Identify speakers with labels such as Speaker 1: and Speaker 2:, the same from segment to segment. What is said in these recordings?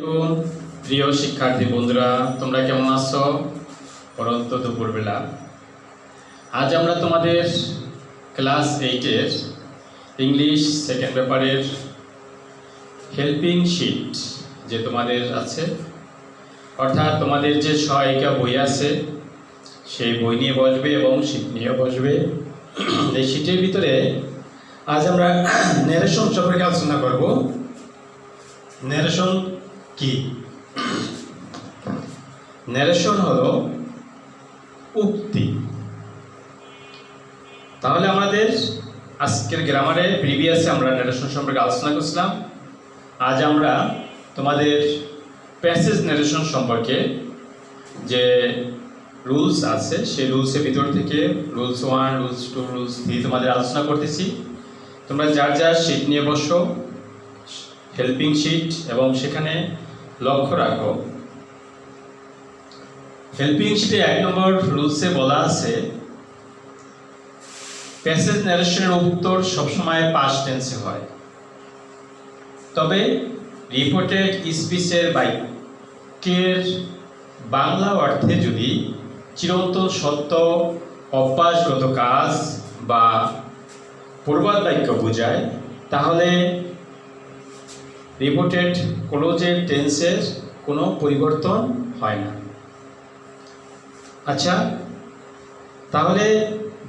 Speaker 1: প্রিয় শিক্ষার্থী বন্ধুরা, তোমরা কেমন আছো? পরন্ত দুপুরবেলা আজ আমরা তোমাদের ক্লাস 8-এর ইংলিশ সেকেন্ড পেপারের হেল্পিং শিট যে তোমাদের আছে, অর্থাৎ তোমাদের যে সহায়িকা বই আছে সেই বই নিয়ে বসবে এবং শিট নিয়ে বসবে। এই শিটের ভিতরে আজ আমরা ন্যারেশন সম্পর্কে আলোচনা করব। ন্যারেশন কি? ন্যারেশন হলো উক্তি। তাহলে আমাদের আজকের গ্রামারে প্রিভিয়াসে আমরা ন্যারেশন সম্পর্কে আলোচনা করছিলাম। আজ আমরা তোমাদের প্যাসেজ ন্যারেশন সম্পর্কে যে রুলস আছে সেই রুলসের ভিতর থেকে রুলস 1, রুলস 2, রুলস 3 তোমাদের আলোচনা করতেছি। তোমরা যার যার শিট নিয়ে বসো, হেল্পিং শিট, এবং সেখানে লক্ষ্য রাখো হেল্পিং শিটে 1 নম্বর রুলসে বলা আছে প্যাসেজ ন্যারেশনের উত্তর সবসময় পাস্ট টেন্সে হয়, তবে রিপোর্টেড স্পিচের বাক্যের বাংলা অর্থে যদি চিরন্তন সত্য, অভ্যাসগত কাজ বা প্রবাদ বাক্য বোঝায় তাহলে রিপোর্টেড ক্লোজের টেন্সের কোনো পরিবর্তন হয় না। আচ্ছা, তাহলে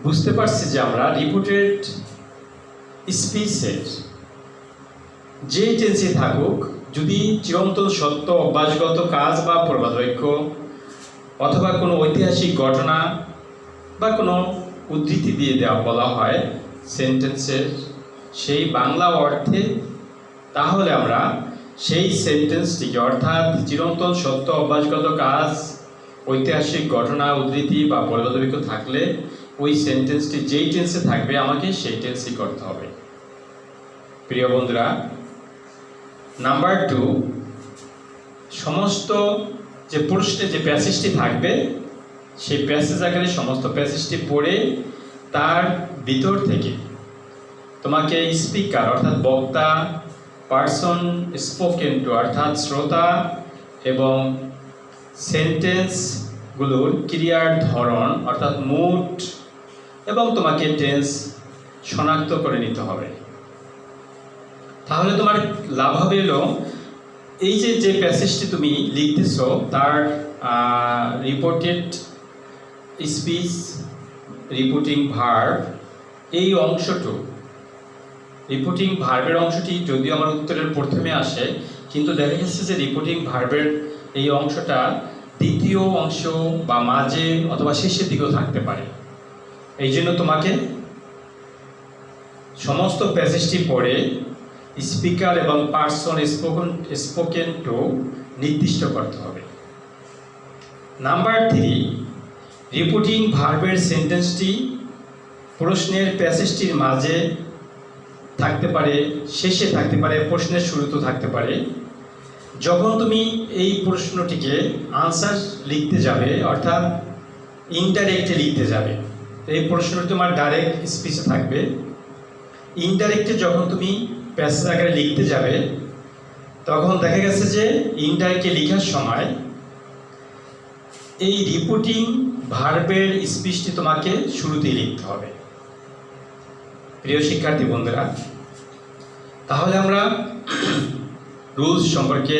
Speaker 1: বুঝতে পারছি যে আমরা রিপোর্টেড স্পিচের যে টেন্সে থাকুক, যদি চিরন্তন সত্য, অভ্যাসগত কাজ বা প্রবাদ বাক্য অথবা কোনো ঐতিহাসিক ঘটনা বা কোনো উদ্ধৃতি দিয়ে দেওয়া বলা হয় সেন্টেন্সের সেই বাংলা অর্থে, তাহলে আমরা সেই সেন্টেন্সটিকে, অর্থাৎ চিরন্তন সত্য, অভ্যাসগত কাজ, ঐতিহাসিক ঘটনা, উদ্ধৃতি বা প্রবাদ বাক্য থাকলে ওই সেন্টেন্সটি যেই টেন্সে থাকবে আমাকে সেই টেন্সই করতে হবে। প্রিয় বন্ধুরা, নাম্বার 2, সমস্ত যে প্রশ্নে যে প্যাসেজটি থাকবে সেই প্যাসেজ আকারে সমস্ত প্যাসেজটি পড়ে তার ভিতর থেকে তোমাকে স্পিকার অর্থাৎ বক্তা, পার্সন স্পোকেন টু অর্থাৎ শ্রোতা, এবং সেন্টেন্সগুলোর ক্রিয়ার ধরন অর্থাৎ মুড এবং তোমাকে টেন্স শনাক্ত করে নিতে হবে। তাহলে তোমার লাভ হবে হলো এই যে প্যাসেজটি তুমি লিখতেছো তার রিপোর্টেড স্পিচ, রিপোর্টিং ভার্ব, এই অংশটুকু, রিপোর্টিং ভার্বের অংশটি যদিও আমার উত্তরের প্রথমে আসে, কিন্তু দেখা গেছে যে রিপোর্টিং ভার্বের এই অংশটা দ্বিতীয় অংশ বা মাঝে অথবা শেষের দিকেও থাকতে পারে। এই জন্য তোমাকে সমস্ত প্যাসেজটি পড়ে স্পিকার এবং পার্সন স্পোকেন টু নির্দিষ্ট করতে হবে। নাম্বার 3, রিপোর্টিং ভার্বের সেন্টেন্সটি প্রশ্নের প্যাসেজটির মাঝে থাকতে পারে, শেষে থাকতে পারে, প্রশ্নের শুরুতেও থাকতে পারে। যখন তুমি এই প্রশ্নটিকে আনসার লিখতে যাবে অর্থাৎ ইনডাইরেক্টে লিখতে যাবে, এই প্রশ্নটি তোমার ডাইরেক্ট স্পিচে থাকবে। ইনডাইরেক্টে যখন তুমি প্যাসেজ আকারে লিখতে যাবে তখন দেখা গেছে যে ইনডাইরেক্টে লেখার সময় এই রিপোর্টিং ভার্বের স্পিচটি তোমাকে শুরুতেই লিখতে হবে। প্রিয় শিক্ষার্থী বন্ধুরা, তাহলে আমরা রুলস সম্পর্কে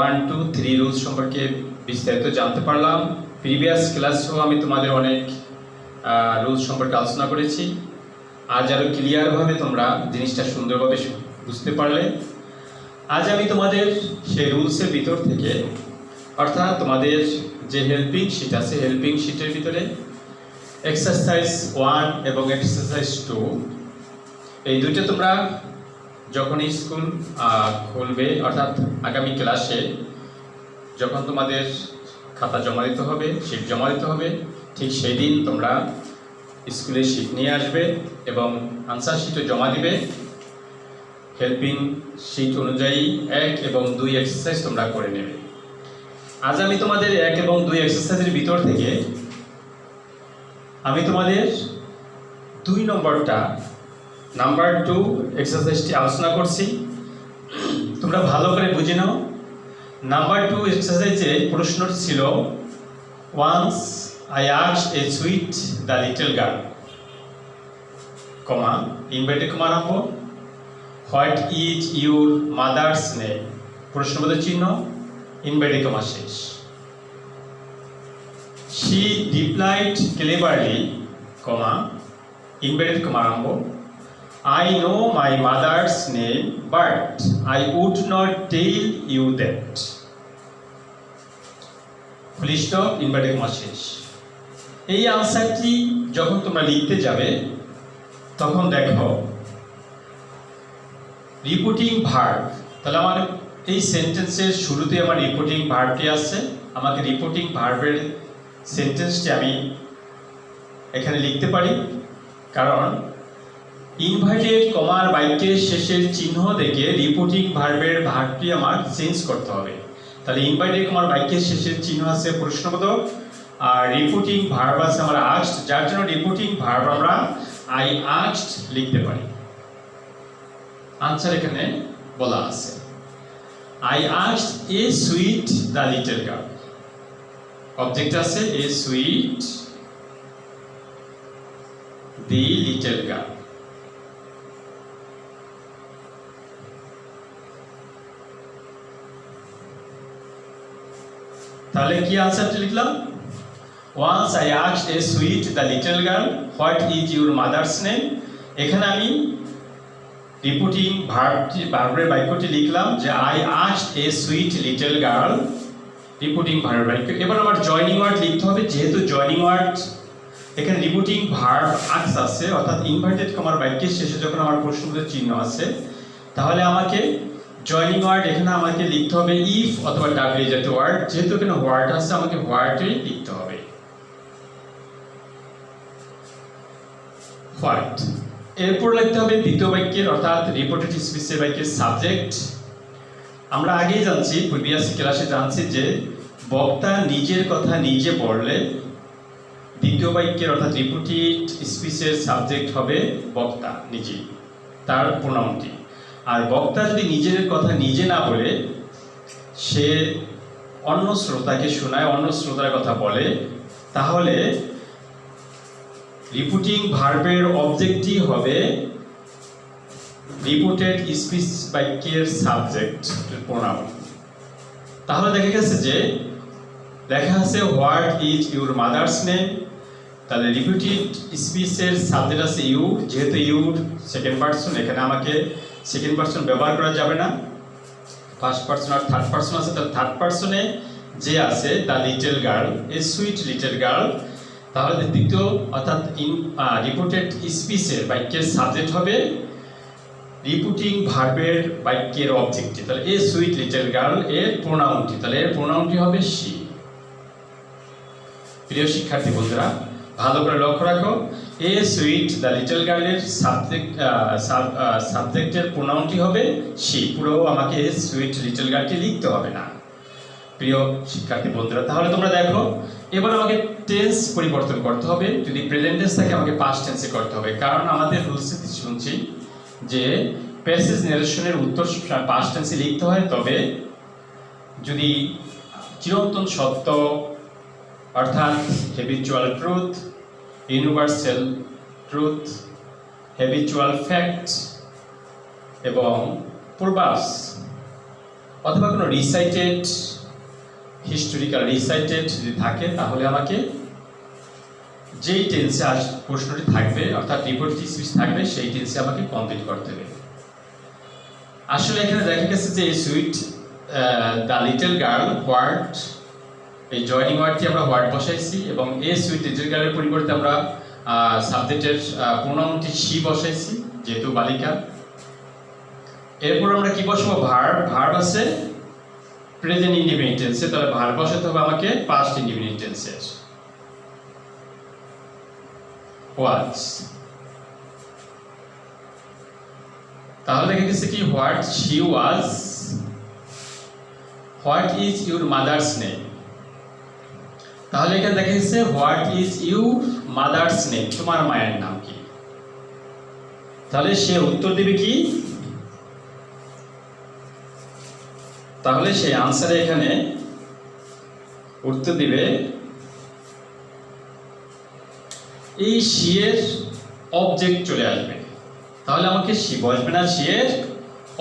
Speaker 1: 1, 2, 3 রুলস সম্পর্কে বিস্তারিত জানতে পারলাম। প্রিভিয়াস ক্লাসেও আমি তোমাদের অনেক রুলস সম্পর্কে আলোচনা করেছি। আজ আরও ক্লিয়ারভাবে তোমরা জিনিসটা সুন্দরভাবে বুঝতে পারলে। আজ আমি তোমাদের সেই রুলসের ভিতর থেকে, অর্থাৎ তোমাদের যে হেল্পিং শিট আছে হেল্পিং শিটের ভিতরে এক্সারসাইজ 1 এবং এক্সারসাইজ 2, এই দুইটা তোমরা যখন স্কুল খুলবে অর্থাৎ আগামী ক্লাসে যখন তোমাদের খাতা জমা দিতে হবে, শিট জমা দিতে হবে, ঠিক সেই দিন তোমরা স্কুলে শিট নিয়ে আসবে এবং আনসার শিটও জমা দিবে। হেল্পিং শিট অনুযায়ী 1 এবং 2 এক্সারসাইজ তোমরা করে নেবে। আজ আমি তোমাদের 1 এবং 2 এক্সারসাইজের ভিতর থেকে আমি তোমাদের 2 নম্বরটা নাম্বার 2 এক্সারসাইজটি আলোচনা করছি। তোমরা ভালো করে বুঝে নাও। নাম্বার 2 এক্সারসাইজে প্রশ্নটি ছিল once I asked a sweet the little girl, comma inverted comma রাখবো, what is your mother's name, প্রশ্নবোধক চিহ্ন ইনভার্টেড কমা শেষ। She replied cleverly, comma, inverted comma আরম্ভ, I know my mother's name, but I would not tell you that. Full stop, inverted comma শেষ। এই আনসারটি যখন তোমরা লিখতে যাবে তখন দেখো রিপোর্টিং ভার্ব, তাহলে আমার এই সেন্টেন্সের শুরুতে আমার রিপোর্টিং ভার্বটি আছে, আমাকে রিপোর্টিং ভার্বের সেন্টেন্সটি আমি এখানে লিখতে পারি, কারণ ইনভার্টেড কমার বাক্যের শেষের চিহ্ন দেখে রিপোর্টিং ভার্বের ভার্বটি আমার চেঞ্জ করতে হবে। তাহলে ইনভার্টেড কমার বাক্যের শেষের চিহ্ন আছে প্রশ্নবোধক, আর রিপোর্টিং ভার্ব আছে আমার আস্কড, যার জন্য রিপোর্টিং ভার্ব আমরা আই আস্কড লিখতে পারি। আনসার এখানে বলা আছে, I asked a sweet the little girl, object আছে a sweet the little girl. তাহলে কি আনসারটি লিখলাম, once I asked a sweet the little girl what is your mother's name. এখানে আমি রিপোর্টিং ভার্বের বাক্যটি লিখলাম যে I asked a sweet little girl, reporting ভার্বের বাক্য। এবার আমার জয়নিং ওয়ার্ড লিখতে হবে, যেহেতু জয়নিং ওয়ার্ড এখানে রিপোর্টিং ভার্ব আস্ক আছে, অর্থাৎ ইনভার্টেড কমার বাক্যের শেষে যখন আমার প্রশ্নবোধক চিহ্ন আছে, তাহলে আমাকে জয়নিং ওয়ার্ড এখানে আমাকে লিখতে হবে ইফ অথবা ডাব্লিউ জাতীয় ওয়ার্ড, যেহেতু এখানে ওয়ার্ড আছে আমাকে ওয়ার্ডই লিখতে হবে। হোয়াট, এরপর লিখতে হবে দ্বিতীয় বাক্যের অর্থাৎ রিপোর্টেড স্পিচের বাক্যের সাবজেক্ট। আমরা আগেই জানছি, প্রিভিয়াস ক্লাসে জানছি যে বক্তা নিজের কথা নিজে বললে দ্বিতীয় বাক্যের অর্থাৎ রিপোর্টেড স্পিচের সাবজেক্ট হবে বক্তা নিজে, তার প্রোনাউনটি। আর বক্তা যদি নিজের কথা নিজে না বলে সে অন্য শ্রোতাকে শোনায়, অন্য শ্রোতার কথা বলে, তাহলে রিপোর্টিং ভার্বের অবজেক্টই হবে রিপোর্টেড স্পিচ বাক্যের সাবজেক্ট প্রোনাউন। তাহলে দেখা গেছে যে লেখা আছে what is your mother's name, তাহলে রিপিটেড স্পিচের সাবজেক্ট আছে ইউ, যেহেতু ইউর সেকেন্ড পারসন, এখানে আমাকে সেকেন্ড পারসন ব্যবহার করা যাবে না, ফার্স্ট পারসন আর থার্ড পারসন আছে, তাহলে থার্ড পারসনে যে আছে the little girl, A sweet little girl, তাহলে দ্বিতীয় অর্থাৎ রিপোর্টেড স্পিচের বাক্যের সাবজেক্ট হবে রিপোর্টিং ভার্বের বাক্যের অবজেক্টটি, তাহলে এ সুইট লিটল গার্ল এর প্রোনাউনটি, তাহলে এর প্রোনাউনটি হবে শি। প্রিয় শিক্ষার্থী বন্ধুরা, ভালো করে লক্ষ্য রাখো, এ সুইট দ্য লিটল গার্লের সাবজেক্টের প্রোনাউনটি হবে শি, পুরো আমাকে এ সুইট লিটল গার্লটি লিখতে হবে না। প্রিয় শিক্ষার্থী বন্ধুরা, তাহলে তোমরা দেখো এবার আমাকে টেন্স পরিবর্তন করতে হবে, যদি প্রেজেন্ট টেন্স থাকে আমাকে পাস্ট টেন্সে করতে হবে, কারণ আমাদের রুলসে শুনছি যে প্যাসেজ ন্যারেশনের উত্তর পাস্ট টেন্সে লিখতে হয়, তবে যদি চিরন্তন সত্য অর্থাৎ habitual truth, universal truth, habitual fact এবং প্রবাস অথবা কোনো রিসাইটেড হিস্টোরিক্যাল রিসাইটেড যদি থাকে, তাহলে আমাকে যেই টেন্সে প্রশ্নটি থাকবে অর্থাৎ রিপোর্টেড স্পিচ থাকবে সেই টেন্সে আমাকে কমপ্লিট করতে হবে। আসলে এখানে দেখা গেছে যে এই sweet the little girl what, এই জয়নিং ওয়ার্ডটি আমরা হোয়াট বসাইছি এবং এ সুইট লিটল গার্লের পরিবর্তে আমরা সাবজেক্টের প্রোনাউনটি শি বসাইছি যেহেতু বালিকা। এরপর আমরা কি বসাবো, ভার্ব, ভার্ব আছে প্রেজেন্ট ইনডিফিনিট টেন্সে, তাহলে ভার্ব বসাতে হবে আমাকে পাস্ট ইনডিফিনিট টেন্সে ওয়াজ। তাহলে দেখা গেছে কি what she was, what is your mother's name, তাহলে এখানে দেখা গেছে what is your mother's name, তোমার মায়ের নাম কি, তাহলে সে উত্তর দেবে কি তাহলে সেই আনসারে এখানে উত্তর দিবে এই শি এর অবজেক্ট চলে আসবে। তাহলে আমাকে শি বসবে না, শি এর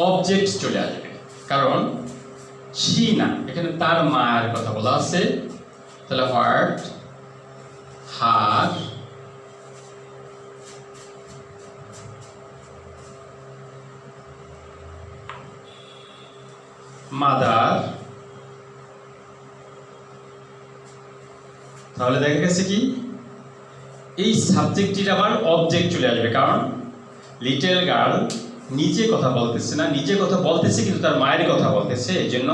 Speaker 1: অবজেক্ট চলে আসবে, কারণ শি না, এখানে তার মায়ের কথা বলা আছে। তাহলে হোয়াট হার মাদার, তাহলে দেখা গেছে কি এই সাবজেক্টটির আবার অবজেক্ট চলে আসবে, কারণ লিটল গার্ল নিজে কথা বলতেছে না, নিজে কথা বলতেছে কিন্তু তার মায়ের কথা বলতেছে, এই জন্য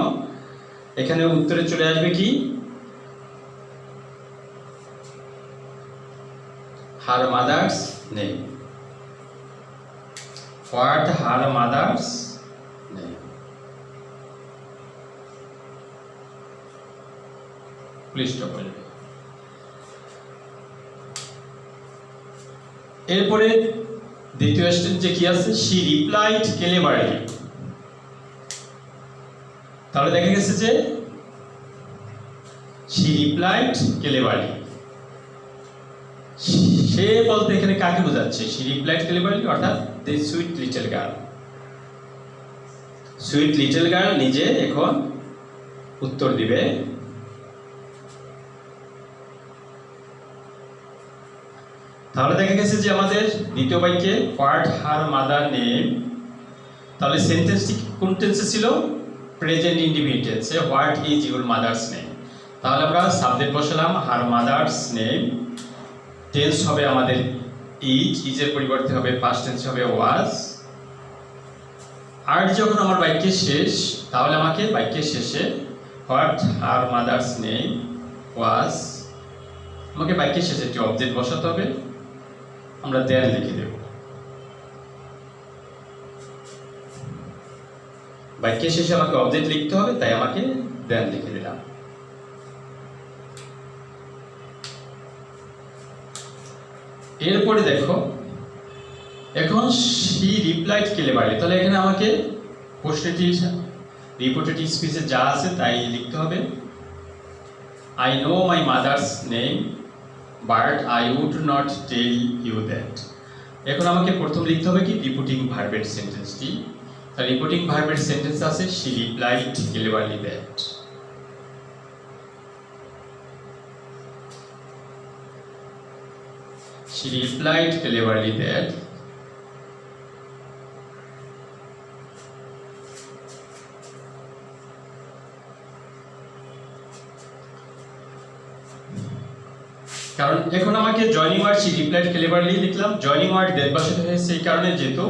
Speaker 1: এখানে উত্তরে চলে আসবে কি her mother's name. What her mother's name. Please stop হয়ে যাবে। এরপরে দ্বিতীয় স্টেজে কি আছে, শি রিপ্লাইড ক্লেভারলি। তাহলে দেখা গেছে যে শি রিপ্লাইড ক্লেভারলি, সে বলতে এখানে কাকে বোঝাচ্ছে, শি রিপ্লাইড ক্লেভারলি অর্থাৎ the sweet little girl. Sweet little girl নিজে এখন উত্তর দিবে। তাহলে দেখা গেছে যে আমাদের দ্বিতীয় বাক্যে হোয়াট হার মাদার নেম, তাহলে সেন্টেন্সটি কোন টেন্সে ছিল, প্রেজেন্ট ইন্ডিফিনিট টেন্সে, what is your mother's name. তাহলে আমরা সাবজেক্ট বসালাম হার মাদার্স নেম, টেন্স হবে আমাদের ইজ, ইজের পরিবর্তে হবে পাস্ট টেন্স হবে ওয়াজ। আর যখন আমার বাক্যের শেষ, তাহলে আমাকে বাক্যের শেষে what her mother's name was, আমাকে বাক্যের শেষে একটি অবজেক্ট বসাতে হবে, আমরা দেন লিখে দেব। বাক্যের শেষে আমাকে অবজেক্ট লিখতে হবে, তাই আমাকে দেন লিখে দিলাম। এরপরে দেখো এখন শি রিপ্লাইড ক্লেভারলি, তাহলে এখানে আমাকে প্রশ্নটির রিপোর্টেড স্পিচে যা আছে তাই লিখতে হবে। I know my mother's name but I would not tell you that. এখন আমাকে প্রথম লিখতে হবে কি রিপোর্টিং ভার্বের সেন্টেন্সটি। তাহলে রিপোর্টিং ভার্বের সেন্টেন্স আছে she replied cleverly that. She replied cleverly that কারণ এখন আমাকে joining word she replied cleverly লিখলাম, জয়নিং ওয়ার্ড দ্যাট বসাতে হয়েছে এই কারণে যেহেতু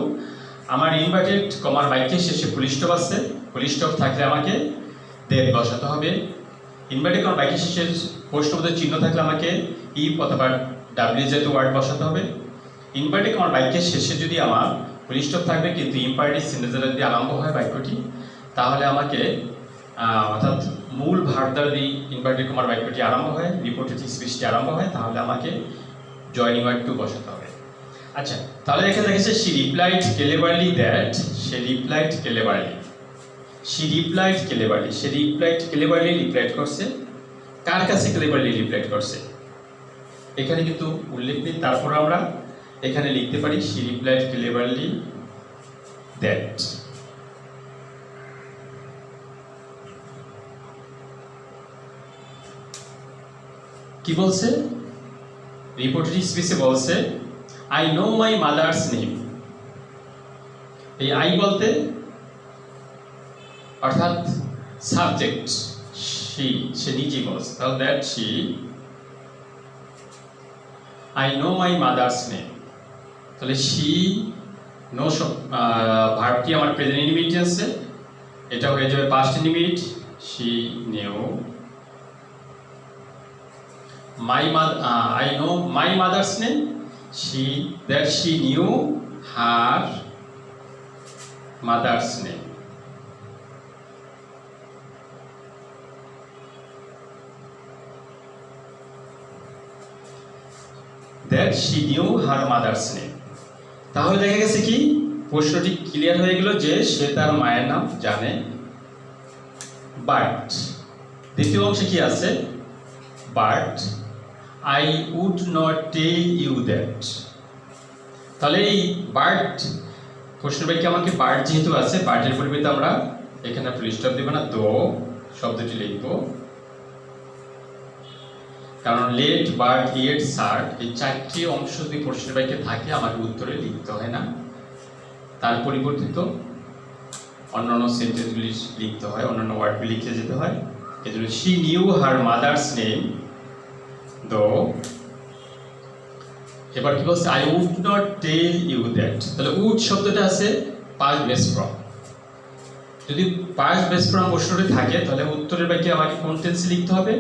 Speaker 1: আমার ইনভার্টেড কমার বাক্যের শেষে ফুল স্টপ আছে, ফুল স্টপ থাকলে আমাকে দ্যাট বসাতে হবে। ইনভার্টেড কমার বাক্যের শেষে প্রশ্নবোধক চিহ্ন থাকলে আমাকে ইফ অথবা ডাব্লিউ জাতীয় ওয়ার্ড বসাতে হবে। ইনভার্টেড কমার বাক্যের শেষে যদি আমার ফুল স্টপ থাকবে কিন্তু ইম্পারেটিভ সেন্টেন্স দ্বারা যদি আরম্ভ হয় বাক্যটি, তাহলে আমাকে অর্থাৎ মূল ভার্ব দ্বারা যদি ইনভার্টেড কমার বাক্যটি আরম্ভ হয়, রিপোর্টেড স্পিচটি আরম্ভ হয়, তাহলে আমাকে জয়নিং ওয়ার্ড টু বসাতে হবে। আচ্ছা, তাহলে এখানে দেখেছে she replied cleverly that, say replied Cleverly, she replied Cleverly, say replied Cleverly replied করছে, কার কাছে ক্লেভারলি রিপ্লাইড করছে এখানে কিন্তু উল্লেখ নেই, তারপর আমরা এখানে লিখতে পারি শি রিপ্লাইড ক্লেভারলি দ্যাট। কি বলছে, রিপোর্টেড স্পিচে বলছে I know my mother's name. এই আই বলতে অর্থাৎ সাবজেক্ট শি, সে নিজেই বলছে, তাহলে that she I know my mother's name. তাহলে শি নো ভার্বটি আমার প্রেজেন্ট ইনডিফিনিট টেন্সে, এটা হয়ে যাবে past indefinite, she new my I know my mother's name, that she knew her mother's name. That she knew her mother's name. তাহলে দেখা গেছে কি প্রশ্নটি ক্লিয়ার হয়ে গেল যে সে তার মায়ের নাম জানে। বাট দ্বিতীয় অংশে কি আছে but I would not tell you that. তাহলে এই বাট প্রশ্ন বাক্যে আমাকে বাট যেহেতু আছে বাটের পরিবর্তে আমরা এখানে ফুল স্টপ দেব না, দো শব্দটি লিখব, কারণ লেট বাট ইয়েট সার্ট এই চারটি অংশ যদি প্রশ্নের বাক্যে থাকে আমাকে উত্তরে লিখতে হয় না, তার পরিবর্তিত অন্যান্য সেন্টেন্সগুলি লিখতে হয়, অন্যান্য ওয়ার্ডগুলি লিখে যেতে হয়। এই জন্য she knew her mother's name though. এবার কি বলছে I would not tell you that. তাহলে উড শব্দটা আছে পাস্ট বেস ফর্ম, যদি পাস্ট বেস ফর্ম প্রশ্নটি থাকে তাহলে উত্তরের বাক্যে আমাকে কোন টেন্সে লিখতে হবে,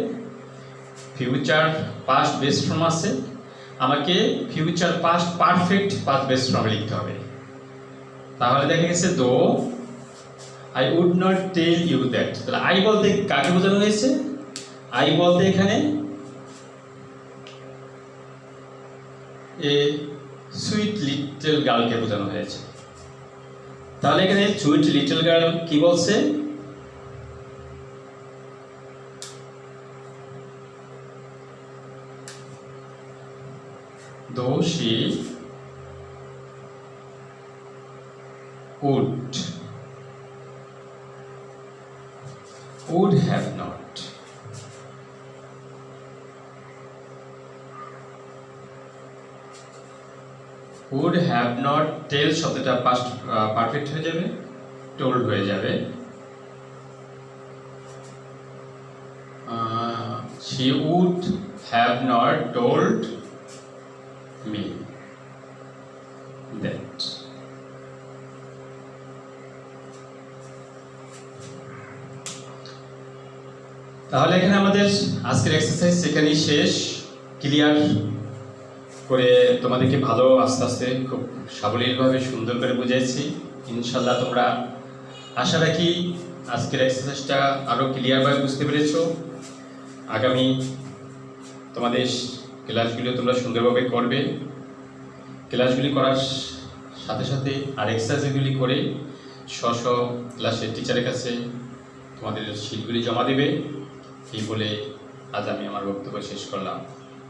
Speaker 1: ফিউচার পাস্ট বেস ফর্ম আছে, আমাকে future past perfect past base ফর্মে লিখতে হবে। তাহলে দেখা গেছে though I would not tell you that. তাহলে আই বলতে কাকে বোঝানো হয়েছে, আই বলতে এখানে এ সুইট লিটল গার্লকে বোঝানো হয়েছে। তাহলে এখানে সুইট লিটল গার্ল কি বলছে, though she would have not টেল শব্দটা পাস্ট পারফেক্ট হয়ে যাবে, টোল্ড হয়ে যাবে। she would have not told me that। তাহলে এখানে আমাদের আজকের এক্সারসাইজ সেখানেই শেষ। ক্লিয়ার করে তোমাদেরকে ভালো আস্তে আস্তে খুব সাবলীলভাবে সুন্দর করে বুঝাইছি। ইনশাল্লাহ তোমরা আশা রাখি আজকের এক্সারসাইজটা আরও ক্লিয়ারভাবে বুঝতে পেরেছো। আগামী তোমাদের ক্লাসগুলো তোমরা সুন্দরভাবে করবে। ক্লাসগুলি করার সাথে সাথে আর এক্সারসাইজগুলি করে স্ব ক্লাসের টিচারের কাছে তোমাদের শিটগুলি জমা দেবে। এই বলে আজ আমি আমার বক্তব্য শেষ করলাম।